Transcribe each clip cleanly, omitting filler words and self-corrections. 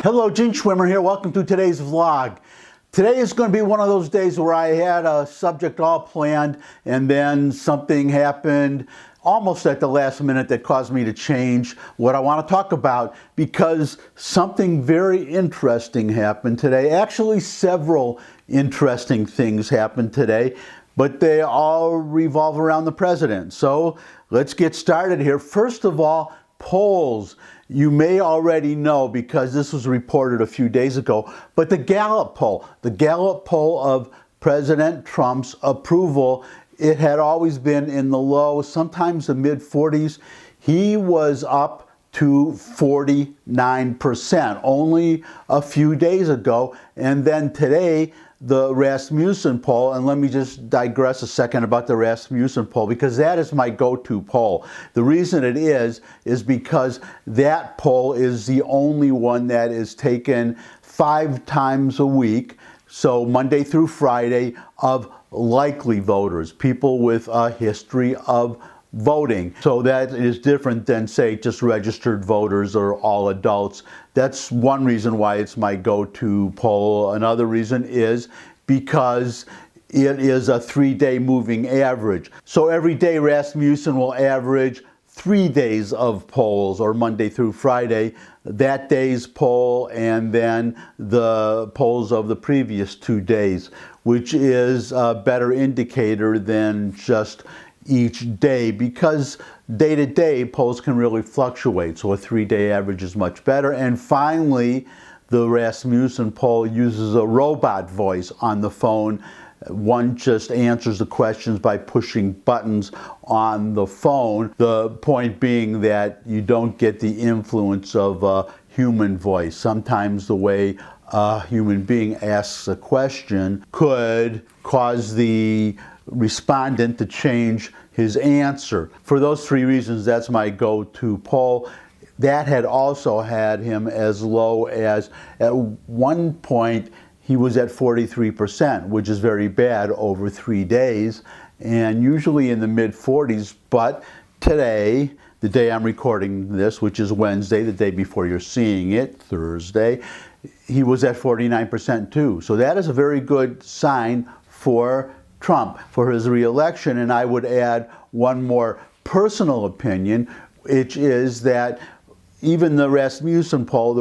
Hello, Gene Schwimmer here. Welcome to today's vlog. Today is going to be one of those days where I had a subject all planned and then something happened almost at the last minute that caused me to change what I want to talk about, because something very interesting happened today. Actually, several interesting things happened today, but they all revolve around the president. So let's get started here. First of all, polls. You may already know because this was reported a few days ago, but the Gallup poll of President Trump's approval, it had always been in the low, sometimes the mid 40s. He was up to 49% only a few days ago. And then today, the Rasmussen poll, and let me just digress a second about the Rasmussen poll, because that is my go-to poll. The reason it is because that poll is the only one that is taken 5 times a week, so Monday through Friday, of likely voters, people with a history of voting. So that is different than, say, just registered voters or all adults. That's one reason why it's my go-to poll. Another reason is because it is a 3-day moving average. So every day Rasmussen will average 3 days of polls, or Monday through Friday, that day's poll and then the polls of the previous 2 days, which is a better indicator than just each day, because day to day polls can really fluctuate. So a 3-day average is much better. And finally, the Rasmussen poll uses a robot voice on the phone. One just answers the questions by pushing buttons on the phone. The point being that you don't get the influence of a human voice. Sometimes the way a human being asks a question could cause the respondent to change his answer. For those 3 reasons, that's my go-to poll. That had also had him as low as, at one point, he was at 43%, which is very bad over 3 days, and usually in the mid-40s. But today, the day I'm recording this, which is Wednesday, the day before you're seeing it, Thursday, he was at 49% too. So that is a very good sign for Trump, for his reelection. And I would add one more personal opinion, which is that even the Rasmussen poll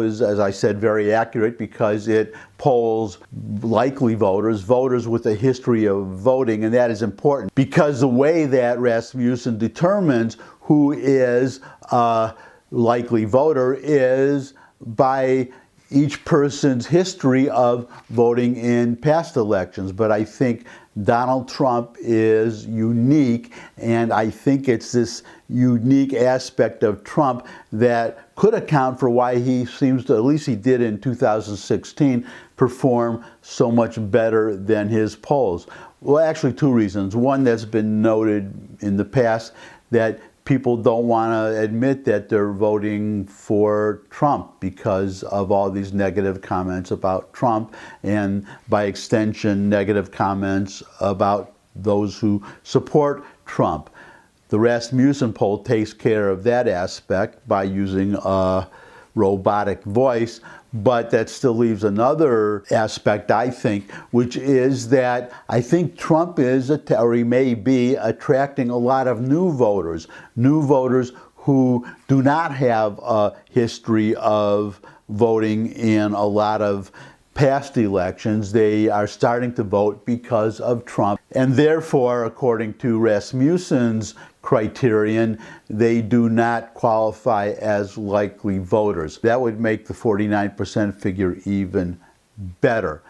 is, as I said, very accurate because it polls likely voters, voters with a history of voting, and that is important because the way that Rasmussen determines who is a likely voter is by each person's history of voting in past elections. But I think Donald Trump is unique, and I think it's this unique aspect of Trump that could account for why he seems to, at least he did in 2016, perform so much better than his polls. Well, actually 2 reasons. One, that's been noted in the past, that people don't want to admit that they're voting for Trump because of all these negative comments about Trump, and by extension, negative comments about those who support Trump. The Rasmussen poll takes care of that aspect by using a robotic voice, but that still leaves another aspect, I think, which is that I think Trump is, or he may be, attracting a lot of new voters who do not have a history of voting in a lot of past elections. They are starting to vote because of Trump, and therefore, according to Rasmussen's criterion, they do not qualify as likely voters. That would make the 49% figure even better.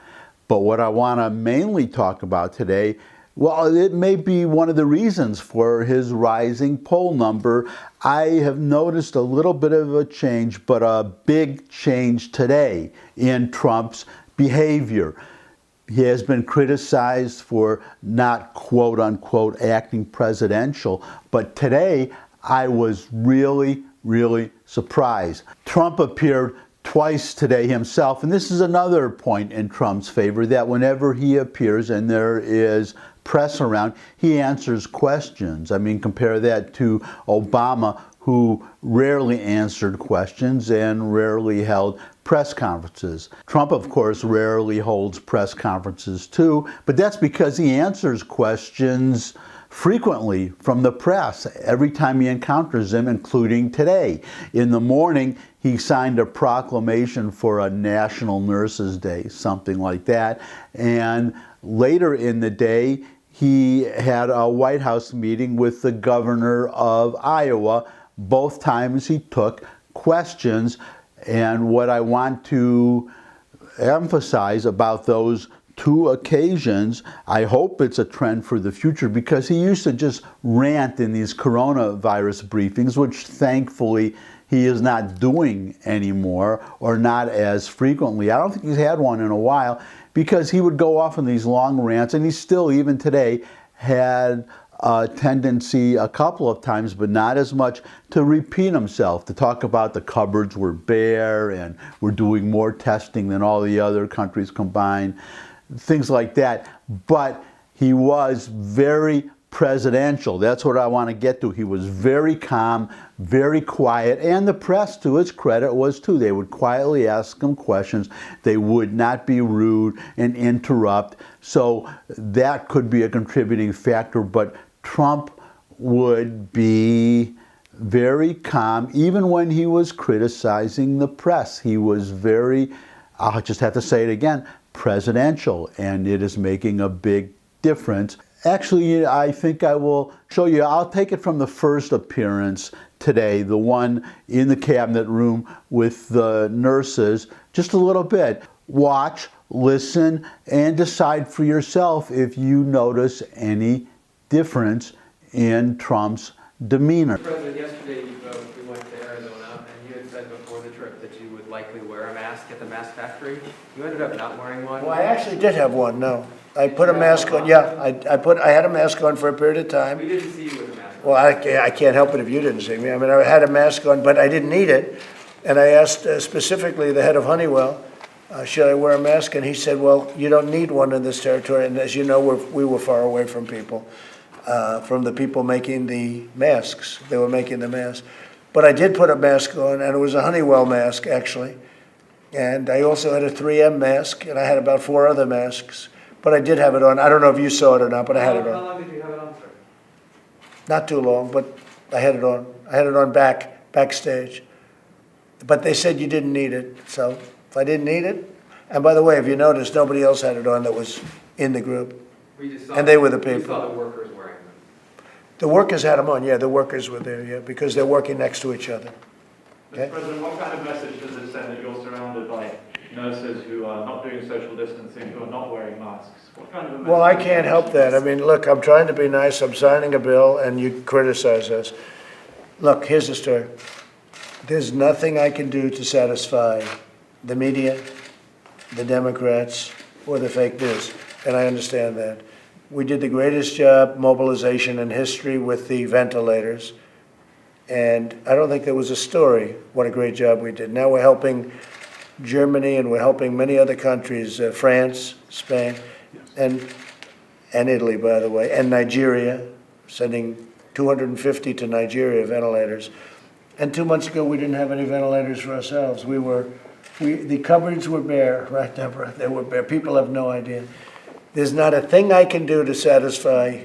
But what I want to mainly talk about today, well, it may be one of the reasons for his rising poll number. I have noticed a little bit of a change, but a big change today in Trump's behavior. He has been criticized for not, quote unquote, acting presidential, but today I was really, really surprised. Trump appeared twice today himself, and this is another point in Trump's favor, that whenever he appears and there is press around, he answers questions. I mean, compare that to Obama, who rarely answered questions and rarely held press conferences. Trump, of course, rarely holds press conferences too, but that's because he answers questions frequently from the press every time he encounters them, including today. In the morning, he signed a proclamation for a National Nurses Day, something like that. And later in the day, he had a White House meeting with the governor of Iowa. Both times he took questions. And what I want to emphasize about those two occasions, I hope it's a trend for the future, because he used to just rant in these coronavirus briefings, which thankfully he is not doing anymore, or not as frequently. I don't think he's had one in a while, because he would go off on these long rants, and he still, even today, had a tendency a couple of times, but not as much, to repeat himself, to talk about the cupboards were bare and we're doing more testing than all the other countries combined, things like that. But he was very presidential. That's what I want to get to. He was very calm, very quiet, and the press, to his credit, was too. They would quietly ask him questions. They would not be rude and interrupt. So that could be a contributing factor, but Trump would be very calm, even when he was criticizing the press. He was very, I'll just have to say it again, presidential, and it is making a big difference. Actually, I think I will show you. I'll take it from the first appearance today, the one in the cabinet room with the nurses, just a little bit. Watch, listen, and decide for yourself if you notice any difference in Trump's demeanor. President, yesterday we went to Arizona, and you had said before the trip that you would likely wear a mask at the mask factory. You ended up not wearing one. Well, I actually did have one, no. I put a mask on, yeah, I had a mask on for a period of time. We didn't see you with a mask on. Well, I can't help it if you didn't see me. I mean, I had a mask on, but I didn't need it. And I asked specifically the head of Honeywell, should I wear a mask? And he said, well, you don't need one in this territory. And as you know, we were far away from people, from the people making the masks. They were making the masks. But I did put a mask on, and it was a Honeywell mask, actually. And I also had a 3M mask, and I had about 4 other masks. But I did have it on. I don't know if you saw it or not, but I had it on. How long did you have it on, sir? Not too long, but I had it on. I had it on backstage. But they said you didn't need it, so if I didn't need it, and by the way, if you notice, nobody else had it on that was in the group. And they were the people. We saw the workers wearing them. The workers had them on, yeah, the workers were there, yeah, because they're working next to each other. Okay? Mr. President, what kind of message does it send that you're surrounded by nurses who are not doing social distancing, who are not wearing masks? What kind of a message? Well, I can't help that. I mean, look, I'm trying to be nice. I'm signing a bill, and you criticize us. Look, here's the story. There's nothing I can do to satisfy the media, the Democrats, or the fake news, and I understand that. We did the greatest job mobilization in history with the ventilators, and I don't think there was a story what a great job we did. Now we're helping Germany, and we're helping many other countries, France, Spain, and Italy, by the way, and Nigeria, sending 250 to Nigeria ventilators. And 2 months ago, we didn't have any ventilators for ourselves. The cupboards were bare, right, Deborah? They were bare. People have no idea. There's not a thing I can do to satisfy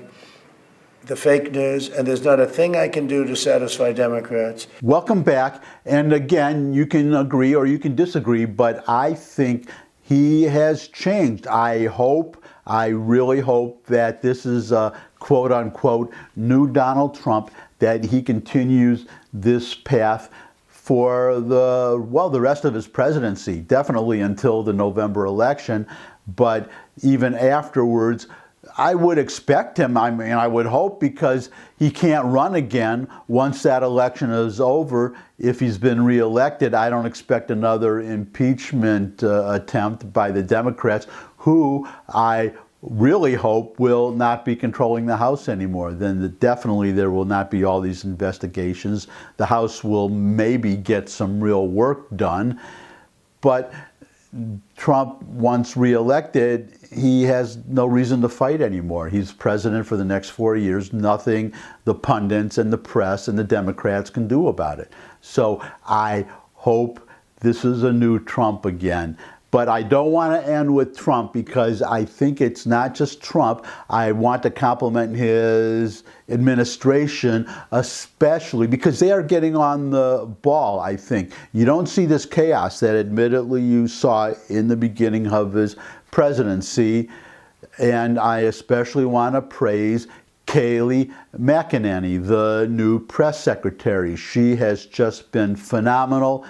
the fake news, and there's not a thing I can do to satisfy Democrats. Welcome back. And again, you can agree or you can disagree, but I think he has changed. I really hope that this is a quote unquote new Donald Trump, that he continues this path for the rest of his presidency, definitely until the November election, but even afterwards. I would expect him, I would hope, because he can't run again once that election is over. If he's been reelected, I don't expect another impeachment attempt by the Democrats, who I really hope will not be controlling the House anymore. Then definitely there will not be all these investigations. The House will maybe get some real work done. But Trump, once reelected, he has no reason to fight anymore. He's president for the next 4 years. Nothing the pundits and the press and the Democrats can do about it. So I hope this is a new Trump again. But I don't want to end with Trump because I think it's not just Trump. I want to compliment his administration, especially because they are getting on the ball, I think. You don't see this chaos that admittedly you saw in the beginning of his presidency. And I especially want to praise Kayleigh McEnany, the new press secretary. She has just been phenomenal.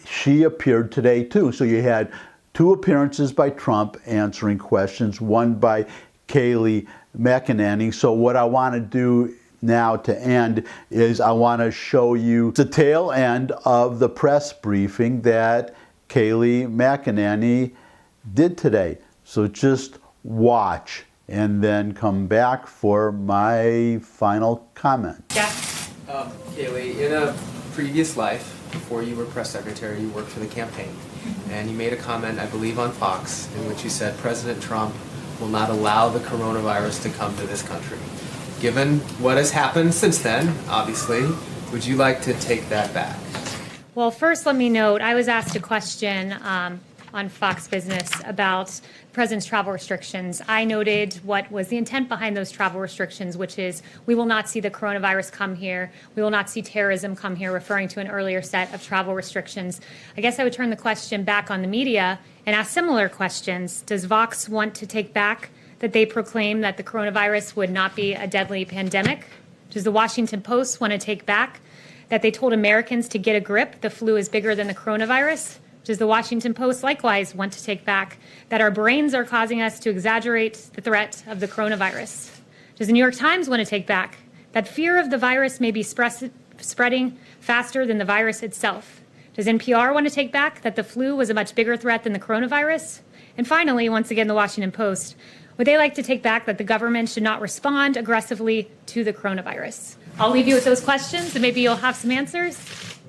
She appeared today too. So you had 2 appearances by Trump answering questions, 1 by Kayleigh McEnany. So what I want to do now to end is I want to show you the tail end of the press briefing that Kayleigh McEnany did today. So just watch and then come back for my final comment. Kayleigh, in a previous life, before you were press secretary, you worked for the campaign. And you made a comment, I believe, on Fox, in which you said President Trump will not allow the coronavirus to come to this country. Given what has happened since then, obviously, would you like to take that back? Well, first, let me note, I was asked a question on Fox Business about the president's travel restrictions. I noted what was the intent behind those travel restrictions, which is we will not see the coronavirus come here. We will not see terrorism come here, referring to an earlier set of travel restrictions. I guess I would turn the question back on the media and ask similar questions. Does Vox want to take back that they proclaim that the coronavirus would not be a deadly pandemic? Does the Washington Post want to take back that they told Americans to get a grip, the flu is bigger than the coronavirus? Does the Washington Post likewise want to take back that our brains are causing us to exaggerate the threat of the coronavirus? Does the New York Times want to take back that fear of the virus may be spreading faster than the virus itself? Does NPR want to take back that the flu was a much bigger threat than the coronavirus? And finally, once again, the Washington Post, would they like to take back that the government should not respond aggressively to the coronavirus? I'll leave you with those questions, and maybe you'll have some answers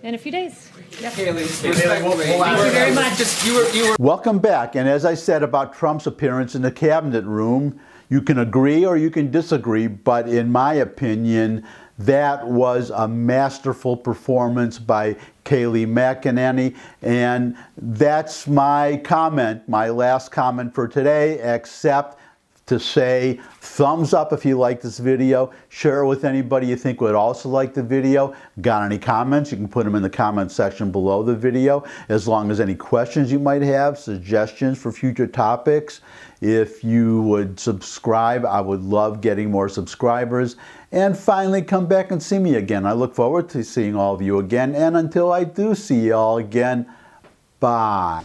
in a few days. Kayleigh, Thank you very much. Welcome back. And as I said about Trump's appearance in the cabinet room, you can agree or you can disagree, but in my opinion, that was a masterful performance by Kayleigh McEnany. And that's my comment, my last comment for today, except to say thumbs up if you like this video. Share it with anybody you think would also like the video. Got any comments? You can put them in the comment section below the video, as long as any questions you might have, suggestions for future topics. If you would subscribe, I would love getting more subscribers. And finally, come back and see me again. I look forward to seeing all of you again. And until I do see you all again, bye.